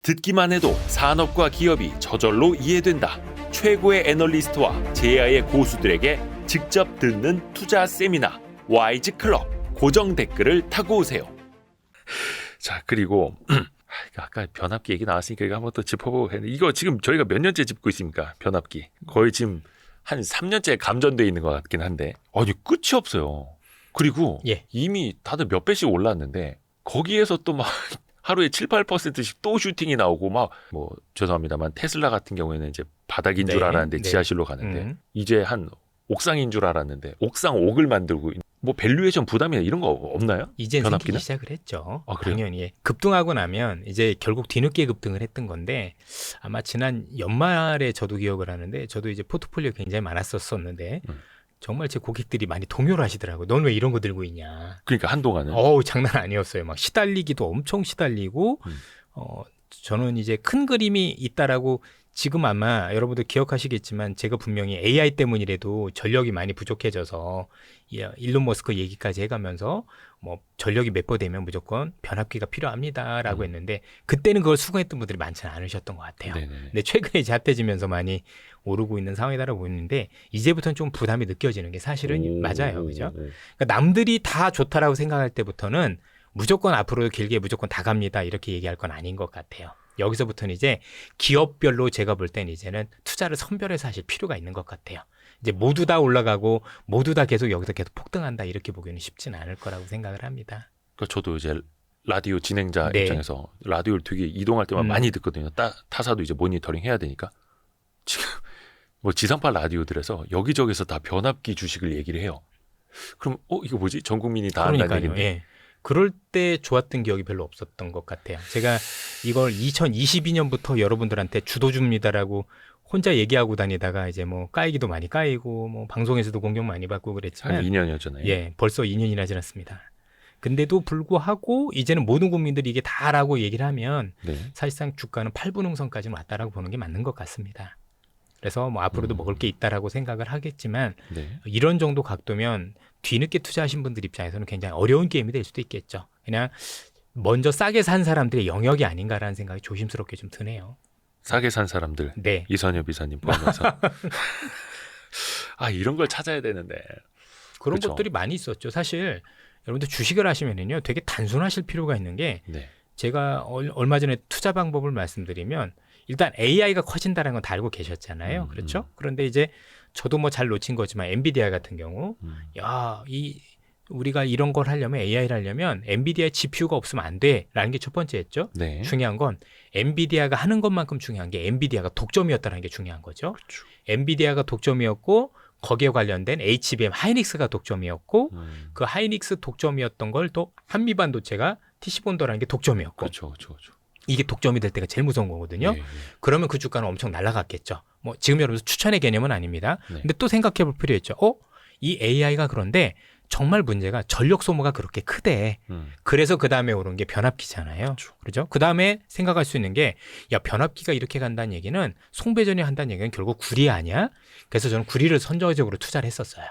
듣기만 해도 산업과 기업이 저절로 이해된다. 최고의 애널리스트와 제야의 고수들에게 직접 듣는 투자 세미나 와이즈 클럽 고정 댓글을 타고 오세요. 자, 그리고 아까 변압기 얘기 나왔으니까 이거 한번 더 짚어보고 했는데 이거 지금 저희가 몇 년째 짚고 있습니까? 변압기. 거의 지금 한 3년째 감전돼 있는 것 같긴 한데 아니 끝이 없어요. 그리고 이미 다들 몇 배씩 올랐는데 거기에서 또 막 하루에 7, 8%씩 또 슈팅이 나오고 막 뭐 죄송합니다만 테슬라 같은 경우에는 이제 바닥인 줄 알았는데 지하실로 가는데 이제 한 옥상인 줄 알았는데 옥상 옥을 만들고 뭐 밸류에이션 부담이나 이런 거 없나요? 이제 변압기는? 생기기 시작을 했죠. 아, 그래요? 당연히 급등하고 나면 이제 결국 뒤늦게 급등을 했던 건데 아마 지난 연말에 저도 기억을 하는데 저도 이제 포트폴리오 굉장히 많았었는데 정말 제 고객들이 많이 동요를 하시더라고요. 넌 왜 이런 거 들고 있냐. 그러니까 한동안은 장난 아니었어요. 막 시달리기도 엄청 시달리고 저는 이제 큰 그림이 있다라고 지금 아마 여러분들 기억하시겠지만 제가 분명히 AI 때문이라도 전력이 많이 부족해져서 일론 머스크 얘기까지 해가면서 뭐 전력이 몇 배 되면 무조건 변압기가 필요합니다라고 했는데 그때는 그걸 수긍했던 분들이 많지는 않으셨던 것 같아요. 네네네. 근데 최근에 이제 핫해지면서 많이 오르고 있는 상황이다라고 보이는데 이제부터는 좀 부담이 느껴지는 게 사실은 맞아요. 그죠? 그러니까 남들이 다 좋다라고 생각할 때부터는 무조건 앞으로 길게 무조건 다 갑니다. 이렇게 얘기할 건 아닌 것 같아요. 여기서부터는 이제 기업별로 제가 볼 땐 이제는 투자를 선별해서 하실 필요가 있는 것 같아요. 이제 모두 다 올라가고 모두 다 계속 여기서 계속 폭등한다 이렇게 보기는 쉽지는 않을 거라고 생각을 합니다. 그러니까 저도 이제 라디오 진행자 입장에서 라디오를 되게 이동할 때만 많이 듣거든요. 타사도 이제 모니터링 해야 되니까 지금 뭐 지상파 라디오들에서 여기저기서 다 변압기 주식을 얘기를 해요. 그럼 이거 뭐지? 전 국민이 다 한다는 얘기인데. 예. 그럴 때 좋았던 기억이 별로 없었던 것 같아요. 제가 이걸 2022년부터 여러분들한테 주도 줍니다라고 혼자 얘기하고 다니다가 이제 뭐 까이기도 많이 까이고 뭐 방송에서도 공격 많이 받고 그랬지만 한 2년이었잖아요. 예, 벌써 2년이나 지났습니다. 근데도 불구하고 이제는 모든 국민들이 이게 다라고 얘기를 하면 사실상 주가는 8분응선까지는 왔다라고 보는 게 맞는 것 같습니다. 그래서 뭐 앞으로도 먹을 게 있다라고 생각을 하겠지만 이런 정도 각도면 뒤늦게 투자하신 분들 입장에서는 굉장히 어려운 게임이 될 수도 있겠죠. 그냥 먼저 싸게 산 사람들의 영역이 아닌가라는 생각이 조심스럽게 좀 드네요. 싸게 산 사람들. 이선엽 이사님 포함해서. 이런 걸 찾아야 되는데. 그런 그렇죠. 것들이 많이 있었죠. 사실 여러분들 주식을 하시면요 되게 단순하실 필요가 있는 게 제가 얼마 전에 투자 방법을 말씀드리면 일단 AI가 커진다는 건 다 알고 계셨잖아요. 그렇죠? 그런데 이제 저도 뭐 잘 놓친 거지만 엔비디아 같은 경우 우리가 이런 걸 하려면 AI를 하려면 엔비디아의 GPU가 없으면 안 돼라는 게 첫 번째였죠. 중요한 건 엔비디아가 하는 것만큼 중요한 게 엔비디아가 독점이었다는 게 중요한 거죠. 그렇죠. 엔비디아가 독점이었고 거기에 관련된 HBM 하이닉스가 독점이었고 그 하이닉스 독점이었던 걸 또 한미반도체가 TC본도라는 게 독점이었고 그렇죠. 이게 독점이 될 때가 제일 무서운 거거든요. 그러면 그 주가는 엄청 날아갔겠죠. 뭐 지금 여러분 추천의 개념은 아닙니다. 근데 또 생각해 볼 필요 있죠. 이 AI가 그런데 정말 문제가 전력 소모가 그렇게 크대. 그래서 그 다음에 오른 게 변압기잖아요. 그렇죠? 그 다음에 생각할 수 있는 게 변압기가 이렇게 간다는 얘기는 송배전이 한다는 얘기는 결국 구리 아니야? 그래서 저는 구리를 선저적으로 투자를 했었어요.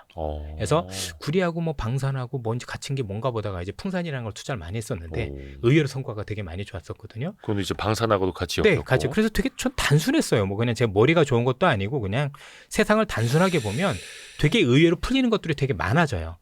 그래서 구리하고 뭐 방산하고 뭔지 갇힌 게 뭔가 보다가 이제 풍산이라는 걸 투자를 많이 했었는데 의외로 성과가 되게 많이 좋았었거든요. 그건 이제 방산하고도 같이 엮였고. 같이. 그래서 되게 좀 단순했어요. 뭐 그냥 제 머리가 좋은 것도 아니고 그냥 세상을 단순하게 보면 되게 의외로 풀리는 것들이 되게 많아져요.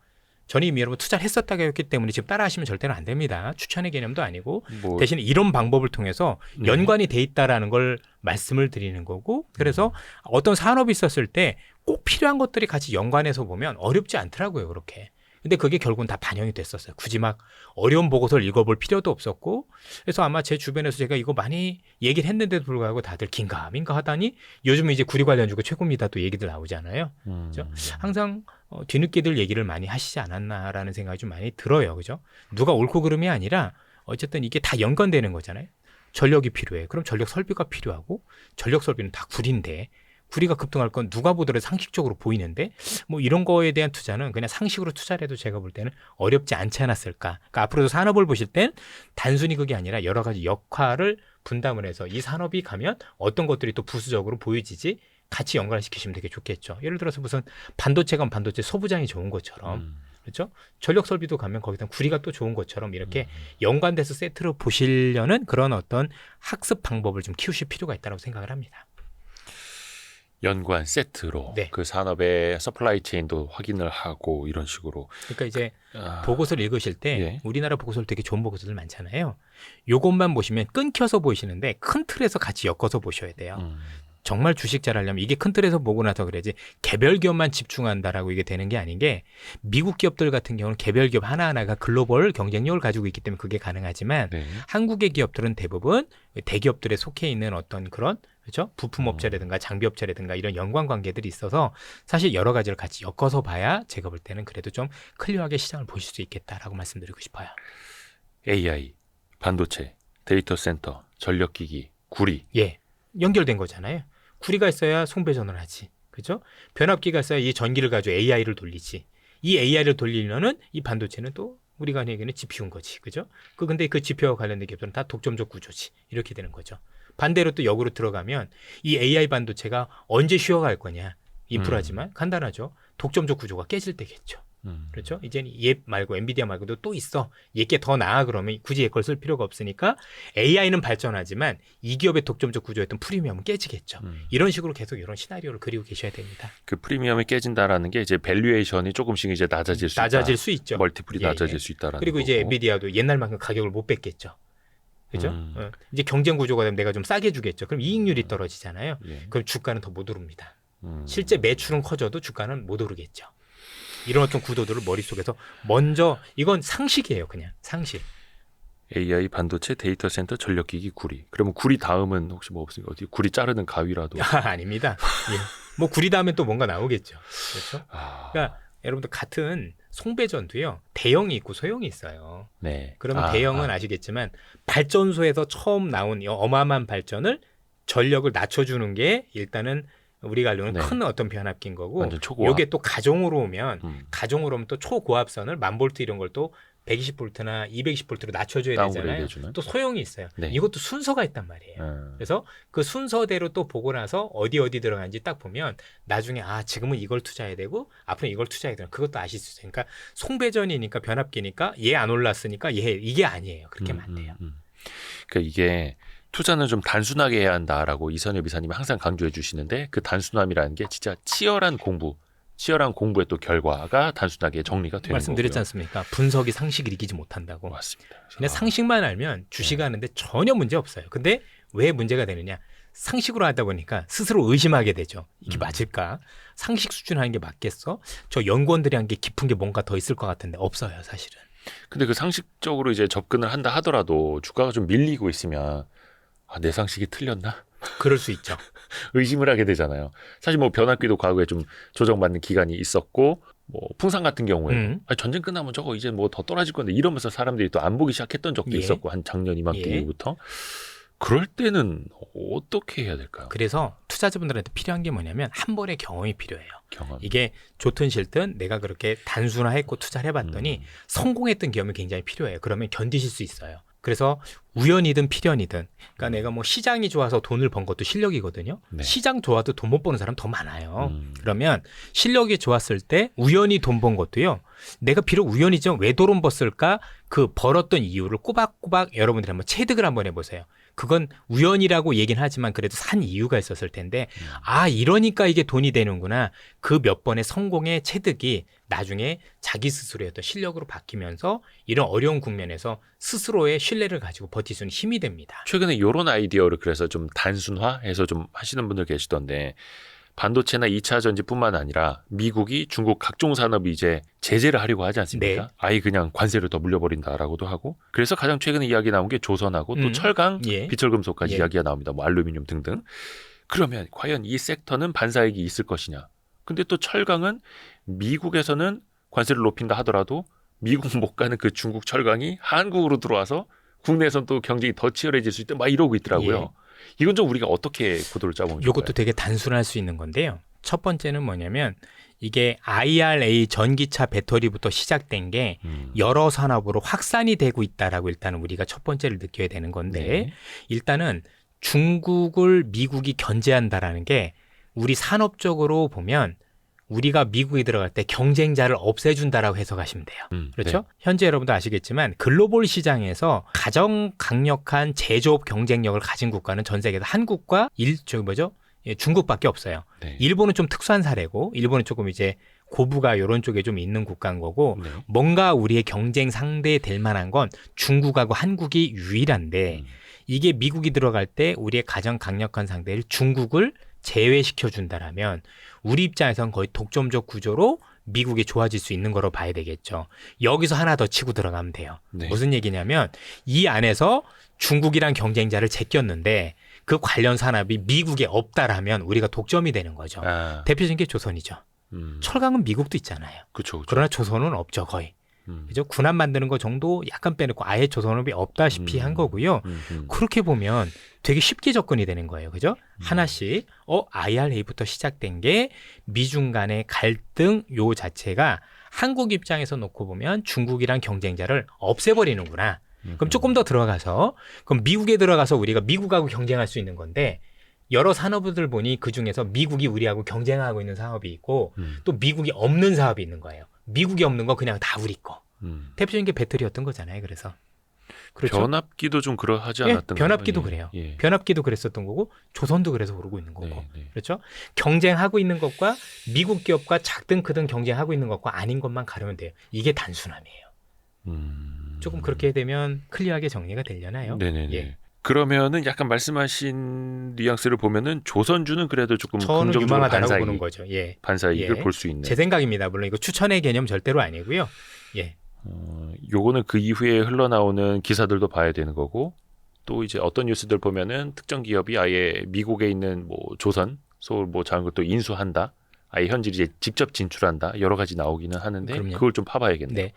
저는 이미 여러분 투자를 했었다고 했기 때문에 지금 따라하시면 절대로 안 됩니다. 추천의 개념도 아니고 대신 이런 방법을 통해서 연관이 돼 있다라는 걸 말씀을 드리는 거고 그래서 어떤 산업이 있었을 때 꼭 필요한 것들이 같이 연관해서 보면 어렵지 않더라고요. 그렇게. 근데 그게 결국은 다 반영이 됐었어요. 굳이 막 어려운 보고서를 읽어볼 필요도 없었고 그래서 아마 제 주변에서 제가 이거 많이 얘기를 했는데도 불구하고 다들 긴가민가 하다니 요즘은 이제 구리 관련 주가 최고입니다 또 얘기들 나오잖아요. 그렇죠? 항상 뒤늦게들 얘기를 많이 하시지 않았나라는 생각이 좀 많이 들어요. 그죠? 누가 옳고 그름이 아니라 어쨌든 이게 다 연관되는 거잖아요. 전력이 필요해. 그럼 전력 설비가 필요하고 전력 설비는 다 구리인데 구리가 급등할 건 누가 보더라도 상식적으로 보이는데 뭐 이런 거에 대한 투자는 그냥 상식으로 투자를 해도 제가 볼 때는 어렵지 않지 않았을까. 그러니까 앞으로도 산업을 보실 땐 단순히 그게 아니라 여러 가지 역할을 분담을 해서 이 산업이 가면 어떤 것들이 또 부수적으로 보여지지 같이 연관시키시면 되게 좋겠죠. 예를 들어서 무슨 반도체가 반도체 소부장이 좋은 것처럼 그렇죠? 전력 설비도 가면 거기다 구리가 또 좋은 것처럼 이렇게 연관돼서 세트로 보시려는 그런 어떤 학습 방법을 좀 키우실 필요가 있다고 생각을 합니다. 연관 세트로 네. 그 산업의 서플라이 체인도 확인을 하고 이런 식으로. 그러니까 이제 아, 보고서를 읽으실 때 예. 우리나라 보고서를 되게 좋은 보고서들 많잖아요. 요것만 보시면 끊겨서 보이시는데 큰 틀에서 같이 엮어서 보셔야 돼요. 정말 주식 잘하려면 이게 큰 틀에서 보고 나서 그래야지 개별 기업만 집중한다라고 이게 되는 게 아닌 게 미국 기업들 같은 경우는 개별 기업 하나하나가 글로벌 경쟁력을 가지고 있기 때문에 그게 가능하지만 네. 한국의 기업들은 대부분 대기업들에 속해 있는 어떤 그런 그렇죠? 부품업체라든가 장비업체라든가 이런 연관 관계들이 있어서 사실 여러 가지를 같이 엮어서 봐야 제가 볼 때는 그래도 좀 클리어하게 시장을 보실 수 있겠다라고 말씀드리고 싶어요. AI, 반도체, 데이터 센터, 전력기기, 구리. 예, 연결된 거잖아요. 구리가 있어야 송배전을 하지. 그죠? 변압기가 있어야 이 전기를 가지고 AI를 돌리지. 이 AI를 돌리려는 이 반도체는 또 우리가 얘기하는 GPU인 거지. 그죠? 근데 그 GPU와 관련된 기업들은 다 독점적 구조지. 이렇게 되는 거죠. 반대로 또 역으로 들어가면 이 AI 반도체가 언제 쉬어갈 거냐. 인프라지만 간단하죠. 독점적 구조가 깨질 때겠죠. 그렇죠? 이제는 얘 말고 엔비디아 말고도 또 있어. 얘게 더 나아 그러면 굳이 얘 걸 쓸 필요가 없으니까 AI는 발전하지만 이 기업의 독점적 구조였던 프리미엄은 깨지겠죠. 이런 식으로 계속 이런 시나리오를 그리고 계셔야 됩니다. 그 프리미엄이 깨진다라는 게 이제 밸류에이션이 조금씩 이제 낮아질 수 낮아질 있다. 수 있죠. 멀티플이 예, 낮아질 예. 수 있다라는 그리고 거고. 이제 엔비디아도 옛날만큼 가격을 못 뺏겠죠. 그죠? 이제 경쟁 구조가 되면 내가 좀 싸게 주겠죠. 그럼 이익률이 떨어지잖아요. 예. 그럼 주가는 더 못 오릅니다. 실제 매출은 커져도 주가는 못 오르겠죠. 이런 어떤 구도들을 머릿속에서 먼저 이건 상식이에요. 그냥 상식. AI, 반도체, 데이터 센터, 전력기기, 구리. 그러면 구리 다음은 혹시 뭐 없으니까 어디 구리 자르는 가위라도. 아닙니다. 예. 뭐 구리 다음에 또 뭔가 나오겠죠. 그렇죠? 아, 그러니까 여러분들 같은 송배전도요. 대형이 있고 소형이 있어요. 네. 그러면 대형은 아시겠지만 발전소에서 처음 나온 이 어마어마한 발전을 전력을 낮춰주는 게 일단은 우리가 알려는 네. 큰 어떤 변압기인 거고 완전 초고압. 이게 또 가정으로 오면 가정으로 오면 또 초고압선을 1000V 이런 걸 또 120V나 220V로 낮춰줘야 다운그레이드 되잖아요. 해주는. 또 소형이 있어요. 네. 이것도 순서가 있단 말이에요. 그래서 그 순서대로 또 보고 나서 어디 들어가는지 딱 보면 나중에 지금은 이걸 투자해야 되고 앞으로 이걸 투자해야 되나 그것도 아실 수 있어요. 그러니까 송배전이니까 변압기니까 얘 안 올랐으니까 이게 아니에요. 그렇게 하면 안 돼요. 그러니까 이게 투자는 좀 단순하게 해야 한다라고 이선엽 이사님이 항상 강조해 주시는데 그 단순함이라는 게 진짜 치열한 공부의 또 결과가 단순하게 정리가 되는 말씀드렸지 거고요. 않습니까? 분석이 상식을 이기지 못한다고. 맞습니다. 근데 상식만 알면 주식하는데 전혀 문제 없어요. 근데 왜 문제가 되느냐? 상식으로 하다 보니까 스스로 의심하게 되죠. 이게 맞을까? 상식 수준 하는 게 맞겠어? 저 연구원들이 한 게 깊은 게 뭔가 더 있을 것 같은데 없어요, 사실은. 근데 그 상식적으로 이제 접근을 한다 하더라도 주가가 좀 밀리고 있으면 내 상식이 틀렸나? 그럴 수 있죠. 의심을 하게 되잖아요. 사실 뭐 변압기도 과거에 좀 조정받는 기간이 있었고 뭐 풍산 같은 경우에 전쟁 끝나면 저거 이제 뭐 더 떨어질 건데 이러면서 사람들이 또 안 보기 시작했던 적도 예. 있었고 한 작년 이맘때 예. 이후부터 그럴 때는 어떻게 해야 될까요? 그래서 투자자분들한테 필요한 게 뭐냐면 한 번의 경험이 필요해요. 경험. 이게 좋든 싫든 내가 그렇게 단순화했고 투자를 해봤더니 성공했던 경험이 굉장히 필요해요. 그러면 견디실 수 있어요. 그래서 우연이든 필연이든 그러니까 내가 뭐 시장이 좋아서 돈을 번 것도 실력이거든요. 네. 시장 좋아도 돈 못 버는 사람 더 많아요. 그러면 실력이 좋았을 때 우연히 돈 번 것도요. 내가 비록 우연이지만 왜 돈 벌었을까? 그 벌었던 이유를 꼬박꼬박 여러분들이 한번 체득을 한번 해보세요. 그건 우연이라고 얘기는 하지만 그래도 산 이유가 있었을 텐데 이러니까 이게 돈이 되는구나. 그 몇 번의 성공의 체득이 나중에 자기 스스로의 어떤 실력으로 바뀌면서 이런 어려운 국면에서 스스로의 신뢰를 가지고 버틸 수 있는 힘이 됩니다. 최근에 이런 아이디어를 그래서 좀 단순화해서 좀 하시는 분들 계시던데 반도체나 2차 전지뿐만 아니라 미국이 중국 각종 산업이 이제 제재를 하려고 하지 않습니까? 네. 아예 그냥 관세를 더 물려버린다라고도 하고 그래서 가장 최근에 이야기 나온 게 조선하고 또 철강, 예. 비철금속까지 예. 이야기가 나옵니다. 뭐 알루미늄 등등. 그러면 과연 이 섹터는 반사이익이 있을 것이냐? 근데 또 철강은 미국에서는 관세를 높인다 하더라도 미국 못 가는 그 중국 철강이 한국으로 들어와서 국내에선 또 경쟁이 더 치열해질 수 있다 막 이러고 있더라고요. 예. 이건 좀 우리가 어떻게 구도를 짜보면 좋을까요? 이것도 되게 단순할 수 있는 건데요. 첫 번째는 뭐냐면 이게 IRA 전기차 배터리부터 시작된 게 여러 산업으로 확산이 되고 있다라고 일단은 우리가 첫 번째를 느껴야 되는 건데 네. 일단은 중국을 미국이 견제한다라는 게 우리 산업적으로 보면 우리가 미국에 들어갈 때 경쟁자를 없애준다라고 해석하시면 돼요. 그렇죠? 네. 현재 여러분도 아시겠지만 글로벌 시장에서 가장 강력한 제조업 경쟁력을 가진 국가는 전 세계에서 한국과 중국밖에 없어요. 네. 일본은 좀 특수한 사례고 일본은 조금 이제 고부가 이런 쪽에 좀 있는 국가인 거고 네. 뭔가 우리의 경쟁 상대 될 만한 건 중국하고 한국이 유일한데 이게 미국이 들어갈 때 우리의 가장 강력한 상대를 중국을 제외시켜 준다라면 우리 입장에선 거의 독점적 구조로 미국이 좋아질 수 있는 거로 봐야 되겠죠. 여기서 하나 더 치고 들어가면 돼요. 네. 무슨 얘기냐면 이 안에서 중국이란 경쟁자를 제꼈는데 그 관련 산업이 미국에 없다라면 우리가 독점이 되는 거죠. 아, 대표적인 게 조선이죠. 철강은 미국도 있잖아요. 그렇죠. 그러나 조선은 없죠, 거의. 그죠? 군함 만드는 거 정도 약간 빼놓고 아예 조선업이 없다시피 한 거고요. 그렇게 보면 되게 쉽게 접근이 되는 거예요. 그죠? 하나씩 IRA부터 시작된 게 미중 간의 갈등 요 자체가 한국 입장에서 놓고 보면 중국이란 경쟁자를 없애버리는구나. 그럼 조금 더 들어가서 그럼 미국에 들어가서 우리가 미국하고 경쟁할 수 있는 건데 여러 산업들 보니 그중에서 미국이 우리하고 경쟁하고 있는 사업이 있고 또 미국이 없는 사업이 있는 거예요. 미국이 없는 거 그냥 다 우리 거. 대표적인 게 배터리였던 거잖아요. 그래서 그렇죠. 변압기도 좀 그러하지 않았던 변압기도 건가요? 그래요. 예. 변압기도 그랬었던 거고 조선도 그래서 오르고 있는 거고. 네, 네. 그렇죠? 경쟁하고 있는 것과 미국 기업과 작든 크든 경쟁하고 있는 것과 아닌 것만 가르면 돼요. 이게 단순함이에요. 조금 그렇게 되면 클리어하게 정리가 되려나요? 네네네. 예. 그러면은 약간 말씀하신 뉘앙스를 보면은 조선주는 그래도 조금 저는 긍정적으로 유망하다라고 보는 거죠. 예. 반사이익을 예. 볼 수 있는. 제 생각입니다. 물론 이거 추천의 개념 절대로 아니고요. 예. 요거는 그 이후에 흘러나오는 기사들도 봐야 되는 거고 또 이제 어떤 뉴스들 보면은 특정 기업이 아예 미국에 있는 뭐 조선, 서울 뭐 작은 것도 인수한다. 아예 현지 이제 직접 진출한다. 여러 가지 나오기는 하는데 그럼요. 그걸 좀 파봐야겠네요. 네.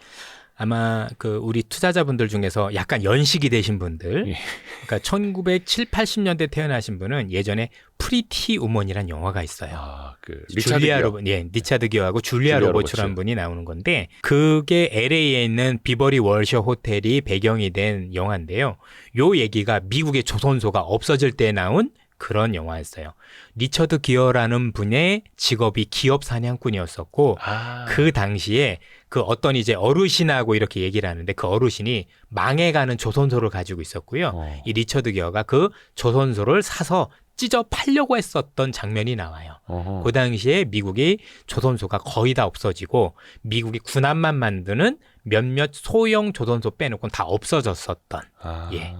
아마 그 우리 투자자분들 중에서 약간 연식이 되신 분들, 예. 그러니까 1970, 80년대 태어나신 분은 예전에 프리티 우먼이란 영화가 있어요. 아, 그 리차드 기어하고 줄리아 줄리아 로버츠라는 로버츠. 분이 나오는 건데 그게 LA에 있는 비버리 월셔 호텔이 배경이 된 영화인데요. 요 얘기가 미국의 조선소가 없어질 때 나온 그런 영화였어요. 리처드 기어라는 분의 직업이 기업 사냥꾼이었었고 그 당시에 그 어떤 이제 어르신하고 이렇게 얘기를 하는데 그 어르신이 망해가는 조선소를 가지고 있었고요. 이 리처드 기어가 그 조선소를 사서 찢어 팔려고 했었던 장면이 나와요. 어허. 그 당시에 미국이 조선소가 거의 다 없어지고 미국이 군함만 만드는 몇몇 소형 조선소 빼놓고는 다 없어졌었던 예.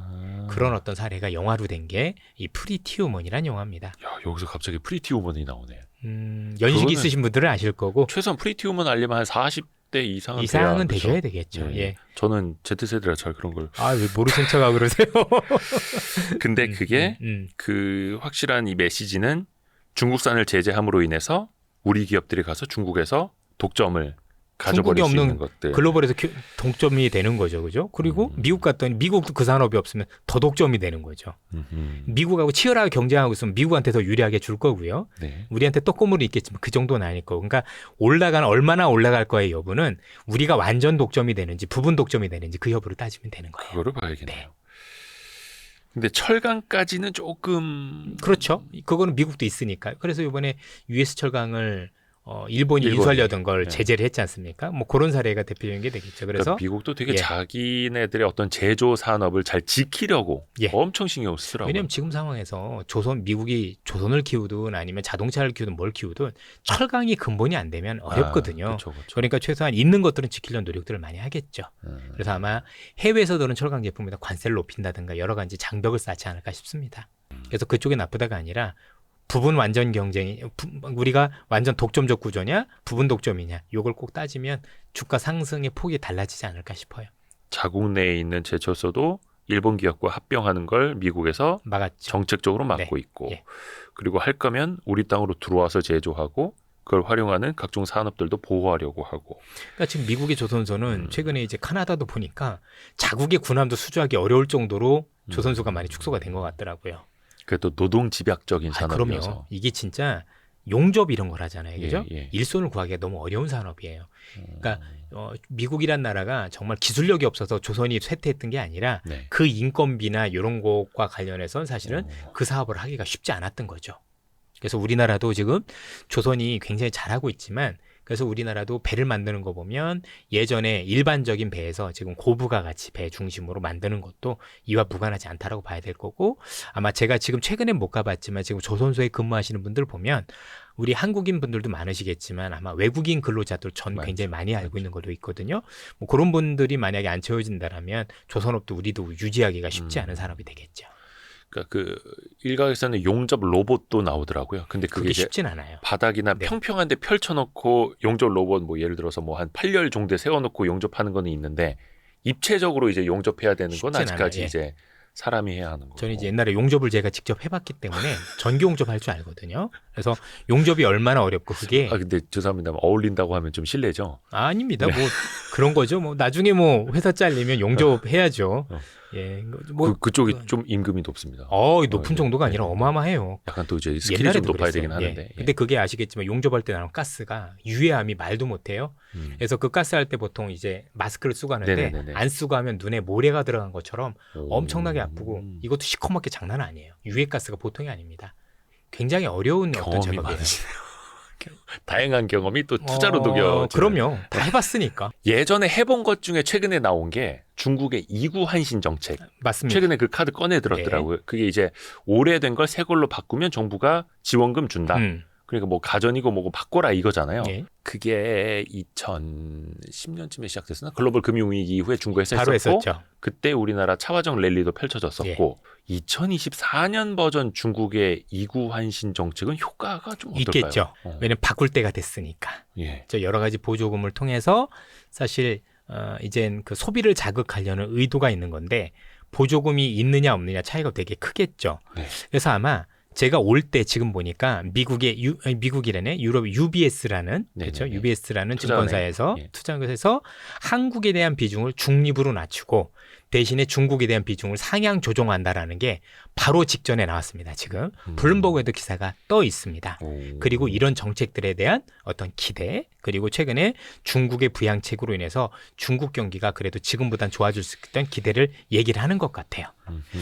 그런 어떤 사례가 영화로 된 게 이 프리티 우먼이라는 영화입니다. 야, 여기서 갑자기 프리티 우먼이 나오네. 연식이 그거는- 있으신 분들은 아실 거고 최소한 프리티 우먼 알려면 한 40대 이상은 이상은 돼야, 되셔야 그죠? 되겠죠. 예. 예. 저는 Z세대라 잘 그런 걸. 아, 왜 모르신 척하고 그러세요? 근데 그게 그 확실한 이 메시지는 중국산을 제재함으로 인해서 우리 기업들이 가서 중국에서 독점을 가져버릴 수 없는 있는 것들. 글로벌에서 독점이 되는 거죠. 그죠? 그리고 미국 갔더니 미국도 그 산업이 없으면 더 독점이 되는 거죠. 미국하고 치열하게 경쟁하고 있으면 미국한테 더 유리하게 줄 거고요. 네. 우리한테 떡고물이 있겠지만 그 정도는 아닐 거고. 그러니까 얼마나 올라갈 거의 여부는 우리가 완전 독점이 되는지 부분 독점이 되는지 그 여부를 따지면 되는 거예요. 그거를 봐야겠네요. 네. 근데 철강까지는 조금 그렇죠. 그거는 미국도 있으니까. 그래서 이번에 US 철강을 일본이 일본이. 인수하려던 걸 네. 제재를 했지 않습니까? 뭐 그런 사례가 대표적인 게 되겠죠. 그래서 그러니까 미국도 되게 예. 자기네들의 어떤 제조 산업을 잘 지키려고 예. 엄청 신경 쓰더라고요. 왜냐하면 지금 상황에서 미국이 조선을 키우든 아니면 자동차를 키우든 뭘 키우든 철강이 근본이 안 되면 어렵거든요. 그렇죠, 그렇죠. 그러니까 최소한 있는 것들은 지키려는 노력들을 많이 하겠죠. 그래서 아마 해외에서 들은 철강 제품에다 관세를 높인다든가 여러 가지 장벽을 쌓지 않을까 싶습니다. 그래서 그쪽이 나쁘다가 아니라 부분 완전 경쟁이 우리가 완전 독점적 구조냐 부분 독점이냐 이걸 꼭 따지면 주가 상승의 폭이 달라지지 않을까 싶어요. 자국 내에 있는 제철소도 일본 기업과 합병하는 걸 미국에서 막았죠. 정책적으로 막고 네. 있고 예. 그리고 할 거면 우리 땅으로 들어와서 제조하고 그걸 활용하는 각종 산업들도 보호하려고 하고. 그러니까 지금 미국의 조선소는 최근에 이제 카나다도 보니까 자국의 군함도 수주하기 어려울 정도로 조선소가 많이 축소가 된 것 같더라고요. 그래도 노동 집약적인 산업이어서. 그럼요. 이게 진짜 용접 이런 걸 하잖아요. 그죠? 예. 일손을 구하기가 너무 어려운 산업이에요. 그러니까 미국이란 나라가 정말 기술력이 없어서 조선이 쇠퇴했던 게 아니라 네. 그 인건비나 이런 것과 관련해서 사실은 그 사업을 하기가 쉽지 않았던 거죠. 그래서 우리나라도 지금 조선이 굉장히 잘하고 있지만 그래서 우리나라도 배를 만드는 거 보면 예전에 일반적인 배에서 지금 고부가 가치 배 중심으로 만드는 것도 이와 무관하지 않다라고 봐야 될 거고 아마 제가 지금 최근에 못 가봤지만 지금 조선소에 근무하시는 분들 보면 우리 한국인 분들도 많으시겠지만 아마 외국인 근로자들 전 굉장히 많이 알고 있는 것도 있거든요. 뭐 그런 분들이 만약에 안 채워진다라면 조선업도 우리도 유지하기가 쉽지 않은 산업이 되겠죠. 그러니까 그 일각에서는 용접 로봇도 나오더라고요. 근데 그게 이제 쉽진 않아요. 바닥이나 네. 평평한데 펼쳐놓고 용접 로봇 뭐 예를 들어서 뭐 한 8열 정도에 세워놓고 용접하는 거는 있는데 입체적으로 이제 용접해야 되는 건 쉽진 아직까지 않아요. 예. 이제 사람이 해야 하는 거고. 저는 이제 옛날에 용접을 제가 직접 해봤기 때문에 전기 용접할 줄 알거든요. 그래서 용접이 얼마나 어렵고 그게 근데 죄송합니다. 어울린다고 하면 좀 실례죠. 아닙니다. 뭐 그런 거죠. 뭐 나중에 뭐 회사 잘리면 용접해야죠. 예, 뭐 그쪽이 좀 임금이 높습니다. 높은 네. 정도가 아니라 어마어마해요. 약간 또 이제 스킬이 옛날에도 좀 높아야 그랬어요. 되긴 하는데. 예. 근데 그게 아시겠지만 용접할 때 나오는 가스가 유해함이 말도 못해요. 그래서 그 가스 할 때 보통 이제 마스크를 쓰고 하는데 네네네네. 안 쓰고 하면 눈에 모래가 들어간 것처럼 엄청나게 아프고 이것도 시커멓게 장난 아니에요. 유해 가스가 보통이 아닙니다. 굉장히 어려운 어떤 경험이 작업이에요. 많으시네요. 다양한 경험이 또 투자로 녹여. 그럼요. 다 해봤으니까. 예전에 해본 것 중에 최근에 나온 게 중국의 이구 한신 정책. 맞습니다. 최근에 그 카드 꺼내 들었더라고요. 그게 이제 오래된 걸 새 걸로 바꾸면 정부가 지원금 준다. 그러니까 뭐 가전이고 뭐고 바꿔라 이거잖아요. 예. 그게 2010년쯤에 시작됐었나? 글로벌 금융위기 이후에 중국에서 바로 했었고 했었죠. 그때 우리나라 차화정 랠리도 펼쳐졌었고 2024년 버전 중국의 이구 한신 정책은 효과가 좀 어떨까요? 있겠죠. 왜냐면 바꿀 때가 됐으니까. 예. 저 여러 가지 보조금을 통해서 사실 이젠 그 소비를 자극하려는 의도가 있는 건데 보조금이 있느냐 없느냐 차이가 되게 크겠죠. 네. 그래서 아마 제가 올 때 지금 보니까 미국이라네 유럽 UBS라는 그렇죠 네네네. UBS라는 투자은행. 증권사에서 예. 투자해서 한국에 대한 비중을 중립으로 낮추고 대신에 중국에 대한 비중을 상향 조정한다라는 게 바로 직전에 나왔습니다. 지금 블룸버그에도 기사가 떠 있습니다. 그리고 이런 정책들에 대한 어떤 기대 그리고 최근에 중국의 부양책으로 인해서 중국 경기가 그래도 지금보단 좋아질 수 있다는 기대를 얘기를 하는 것 같아요.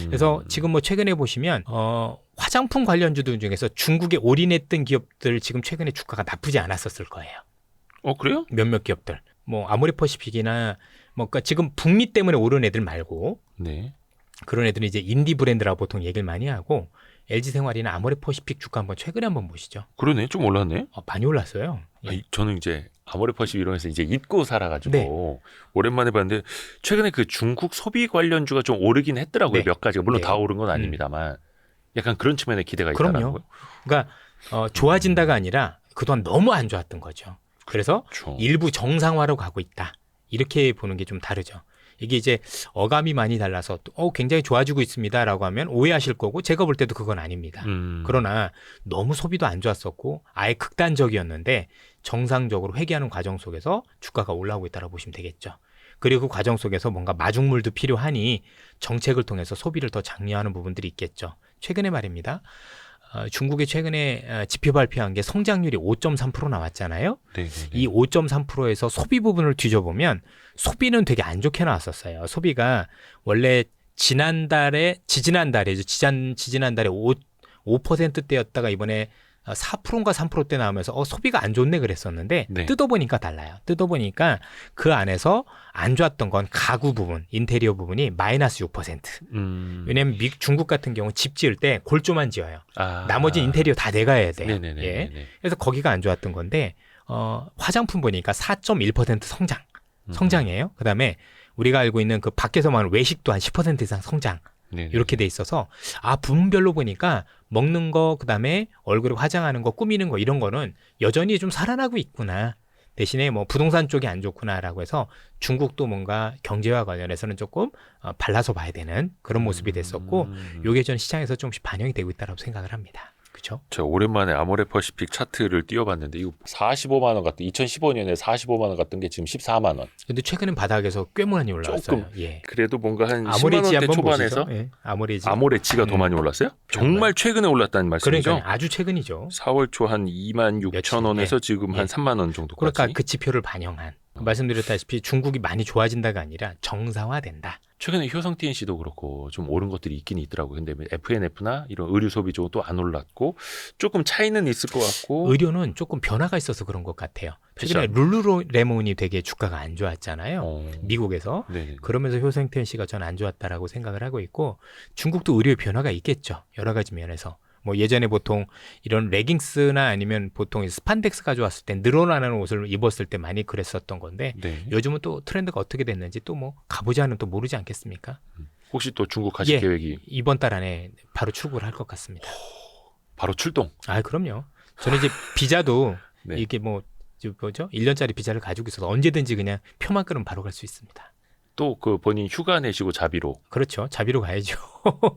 그래서 지금 뭐 최근에 보시면 화장품 관련주들 중에서 중국에 올인했던 기업들 지금 최근에 주가가 나쁘지 않았었을 거예요. 그래요? 몇몇 기업들. 뭐 아모레퍼시픽이나 뭐 그러니까 지금 북미 때문에 오른 애들 말고 네. 그런 애들은 이제 인디 브랜드라고 보통 얘기를 많이 하고 LG생활이나 아모레퍼시픽 주가 한번 최근에 한번 보시죠. 그러네. 좀 올랐네. 많이 올랐어요. 예. 아니, 저는 이제 아모레퍼시 이러면서 이제 잊고 살아가지고 네. 오랜만에 봤는데 최근에 그 중국 소비 관련주가 좀 오르긴 했더라고요. 네. 몇 가지가 물론 네. 다 오른 건 아닙니다만 약간 그런 측면의 기대가 그럼요. 있다라고요. 그러니까 좋아진다가 아니라 그동안 너무 안 좋았던 거죠. 그래서 그렇죠. 일부 정상화로 가고 있다. 이렇게 보는 게 좀 다르죠. 이게 이제 어감이 많이 달라서 굉장히 좋아지고 있습니다라고 하면 오해하실 거고 제가 볼 때도 그건 아닙니다. 그러나 너무 소비도 안 좋았었고 아예 극단적이었는데 정상적으로 회귀하는 과정 속에서 주가가 올라오고 있다고 보시면 되겠죠. 그리고 그 과정 속에서 뭔가 마중물도 필요하니 정책을 통해서 소비를 더 장려하는 부분들이 있겠죠. 최근에 말입니다. 중국이 최근에 지표 발표한 게 성장률이 5.3% 나왔잖아요. 네. 이 5.3%에서 소비 부분을 뒤져보면 소비는 되게 안 좋게 나왔었어요. 소비가 원래 지지난달에 5%대였다가 이번에 4%인가 3%대 나오면서 수비가 안 좋네 그랬었는데 네. 뜯어보니까 달라요. 뜯어보니까 그 안에서 안 좋았던 건 가구 부분, 인테리어 부분이 마이너스 6%. 왜냐하면 중국 같은 경우 집 지을 때 골조만 지어요. 나머지 인테리어 다 내가 해야 돼요. 네네네. 예. 그래서 거기가 안 좋았던 건데 화장품 보니까 4.1% 성장이에요. 그다음에 우리가 알고 있는 그 밖에서만 외식도 한 10% 이상 성장. 네네. 이렇게 돼 있어서 부문별로 보니까 먹는 거 그다음에 얼굴에 화장하는 거 꾸미는 거 이런 거는 여전히 좀 살아나고 있구나. 대신에 뭐 부동산 쪽이 안 좋구나라고 해서 중국도 뭔가 경제와 관련해서는 조금 발라서 봐야 되는 그런 모습이 됐었고 요게 전 시장에서 조금씩 반영이 되고 있다고 생각을 합니다. 그렇죠? 제가 오랜만에 아모레퍼시픽 차트를 띄워봤는데 이거 45만 원 같던 2015년에 45만 원 같던 게 지금 14만 원. 근데 최근엔 바닥에서 꽤 많이 올라왔어요. 조금 예. 그래도 뭔가 한 10만 아모레지 원대 한번 초반에서 보시죠. 예. 아모레지. 아모레치가 더 많이 올랐어요? 정말 최근에 올랐다는 말씀이죠? 그러니까 아주 최근이죠. 4월 초 한 2만 6천 원에서 예. 지금 한 3만 원 정도까지. 그러니까 그 지표를 반영한. 말씀드렸다시피 중국이 많이 좋아진다가 아니라 정상화된다. 최근에 효성TN 씨도 그렇고 좀 오른 것들이 있긴 있더라고요. 근데 FNF나 이런 의류 소비 쪽은 또 안 올랐고 조금 차이는 있을 것 같고. 의료는 조금 변화가 있어서 그런 것 같아요. 최근에 패션. 룰루레몬이 되게 주가가 안 좋았잖아요. 어. 미국에서. 네네. 그러면서 효성TN 씨가 전 안 좋았다라고 생각을 하고 있고 중국도 의료의 변화가 있겠죠. 여러 가지 면에서. 뭐 예전에 보통 이런 레깅스나 아니면 보통 스판덱스 가져왔을 때 늘어나는 옷을 입었을 때 많이 그랬었던 건데 네. 요즘은 또 트렌드가 어떻게 됐는지 또 뭐 가보지 않으면 또 모르지 않겠습니까? 혹시 또 중국 가실 예. 계획이 이번 달 안에 바로 출국을 할 것 같습니다. 바로 출동? 아, 그럼요. 저는 이제 비자도 네. 이게 뭐 뭐죠? 1년짜리 비자를 가지고 있어서 언제든지 그냥 표만 끊으면 바로 갈 수 있습니다. 또 그 본인 휴가 내시고 자비로. 그렇죠. 자비로 가야죠.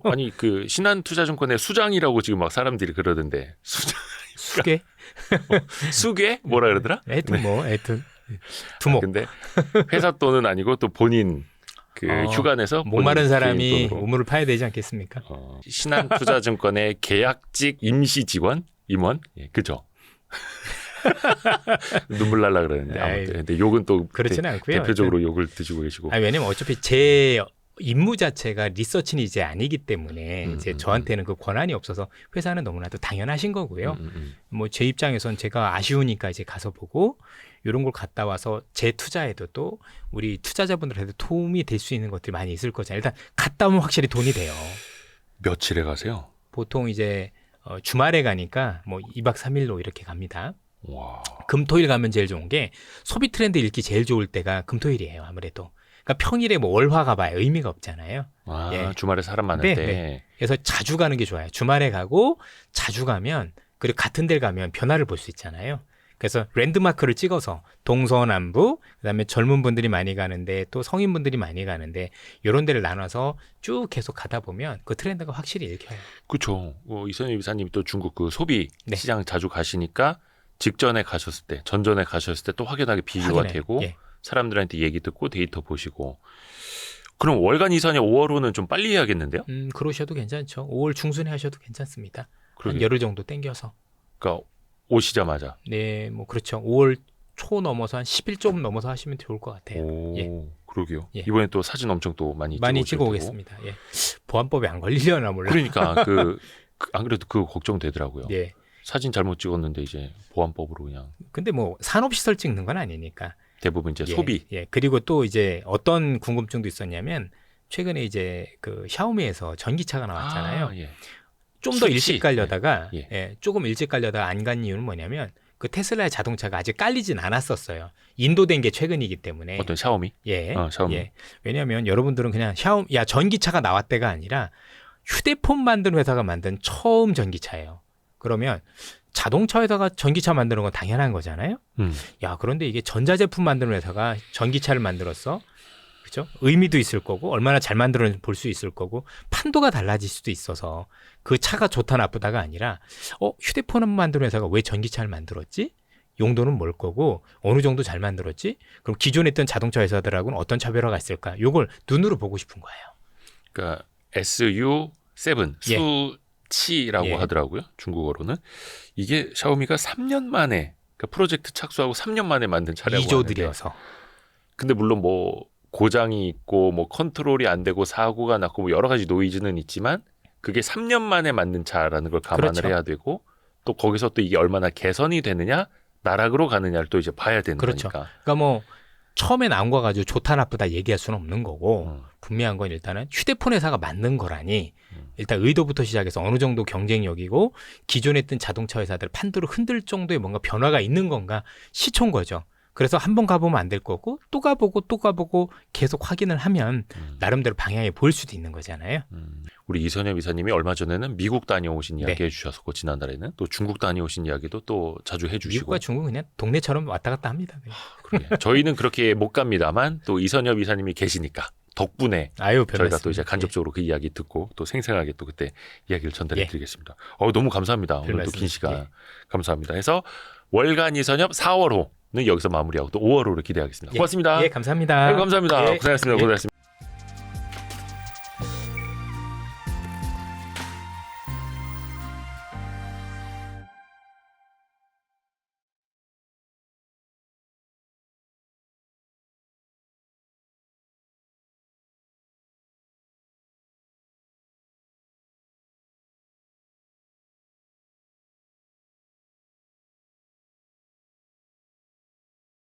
아니 그 신한투자증권의 수장이라고 지금 막 사람들이 그러던데 수계? 수계 뭐라 그러더라? 하여튼 뭐 하여튼 두목. 근데 회사 돈은 아니고 또 본인 그 휴가 내서 목마른 본인 사람이 개인 돈으로. 우물을 파야 되지 않겠습니까? 신한투자증권의 계약직 임시 직원 임원 그죠? 눈물 날라 그러는데 아무튼 근데 욕은 또 그렇지는 않고요. 대표적으로 욕을 드시고 계시고. 아니, 왜냐면 어차피 제 임무 자체가 리서치는 이제 아니기 때문에 이제 저한테는 그 권한이 없어서 회사는 너무나도 당연하신 거고요. 뭐 제 입장에선 제가 아쉬우니까 이제 가서 보고 이런 걸 갔다 와서 제 투자에도 또 우리 투자자분들한테 도움이 될 수 있는 것들이 많이 있을 거잖아요. 일단 갔다 오면 확실히 돈이 돼요. 며칠에 가세요? 보통 이제 주말에 가니까 뭐 2박 3일로 이렇게 갑니다. 와. 금토일 가면 제일 좋은 게 소비 트렌드 읽기 제일 좋을 때가 금토일이에요. 아무래도. 그러니까 평일에 뭐 월화 가봐야 의미가 없잖아요. 아, 예. 주말에 사람 많을 네, 때. 네. 그래서 자주 가는 게 좋아요. 주말에 가고 자주 가면 그리고 같은 데를 가면 변화를 볼 수 있잖아요. 그래서 랜드마크를 찍어서 동서남북 그다음에 젊은 분들이 많이 가는데 또 성인분들이 많이 가는데 이런 데를 나눠서 쭉 계속 가다 보면 그 트렌드가 확실히 읽혀요. 그렇죠. 이선희 이사님이 또 중국 그 소비 네. 시장 자주 가시니까 직전에 가셨을 때, 전전에 가셨을 때 또 확연하게 비교가 확인해요. 되고 예. 사람들한테 얘기 듣고 데이터 보시고. 그럼 월간 이선이 5월호는 좀 빨리 해야겠는데요? 그러셔도 괜찮죠. 5월 중순에 하셔도 괜찮습니다. 한 그러게요. 열흘 정도 땡겨서. 그러니까 오시자마자. 네, 뭐 그렇죠. 5월 초 넘어서 한 10일 좀 넘어서 하시면 좋을 것 같아요. 오, 예. 그러게요. 예. 이번에 또 사진 엄청 또 많이 찍어 오겠습니다. 예. 보안법에 안 걸리려나 몰라. 그러니까 안 그래도 그 걱정되더라고요. 예. 사진 잘못 찍었는데 이제 보안법으로 그냥 근데 뭐 산업시설 찍는 건 아니니까. 대부분 이제 예, 소비. 예. 그리고 또 이제 어떤 궁금증도 있었냐면 최근에 이제 그 샤오미에서 전기차가 나왔잖아요. 아, 예. 좀 더 수치. 일찍 가려다가 예. 예, 조금 일찍 가려다가 안 간 이유는 뭐냐면 그 테슬라의 자동차가 아직 깔리진 않았었어요. 인도된 게 최근이기 때문에. 어떤 샤오미? 예. 샤오미. 예. 왜냐하면 여러분들은 그냥 전기차가 나왔대가 아니라 휴대폰 만드는 회사가 만든 처음 전기차예요. 그러면 자동차 회사가 전기차 만드는 건 당연한 거잖아요. 야, 그런데 이게 전자제품 만드는 회사가 전기차를 만들었어. 그죠? 의미도 있을 거고 얼마나 잘 만들었는지 볼 수 있을 거고 판도가 달라질 수도 있어서 그 차가 좋다 나쁘다가 아니라 휴대폰을 만드는 회사가 왜 전기차를 만들었지? 용도는 뭘 거고 어느 정도 잘 만들었지? 그럼 기존에 있던 자동차 회사들하고는 어떤 차별화가 있을까? 요걸 눈으로 보고 싶은 거예요. 그러니까 SU7 예. 수치라고 예. 하더라고요. 중국어로는. 이게 샤오미가 3년 만에 그러니까 프로젝트 착수하고 3년 만에 만든 차라고 2조 하는데. 들여서. 근데 물론 뭐 고장이 있고 뭐 컨트롤이 안 되고 사고가 났고 뭐 여러 가지 노이즈는 있지만 그게 3년 만에 만든 차라는 걸 감안을 그렇죠. 해야 되고 또 거기서 또 이게 얼마나 개선이 되느냐 나락으로 가느냐를 또 이제 봐야 되는 그렇죠. 거니까. 그러니까 뭐 처음에 나온 거 가지고 좋다 나쁘다 얘기할 수는 없는 거고 분명한 건 일단은 휴대폰 회사가 만든 거라니 일단 의도부터 시작해서 어느 정도 경쟁력이고 기존에 있던 자동차 회사들 판도를 흔들 정도의 뭔가 변화가 있는 건가 시초인 거죠. 그래서 한 번 가보면 안 될 거고 또 가보고 계속 확인을 하면 나름대로 방향이 보일 수도 있는 거잖아요. 우리 이선엽 이사님이 얼마 전에는 미국 다녀오신 이야기 네. 해주셨고 지난달에는 또 중국 다녀오신 이야기도 또 자주 해주시고. 미국과 중국은 그냥 동네처럼 왔다 갔다 합니다. 네. 그러게. 저희는 그렇게 못 갑니다만 또 이선엽 이사님이 계시니까 덕분에 아유, 저희가 또 이제 간접적으로 그 이야기 듣고 또 생생하게 또 그때 이야기를 전달해 드리겠습니다. 너무 감사합니다. 오늘 또 긴 시간 감사합니다. 해서 월간 이선엽 4월호는 여기서 마무리하고 또 5월호를 기대하겠습니다. 고맙습니다. 예, 감사합니다. 감사합니다. 예. 고생하셨습니다. 예. 고생하셨습니다.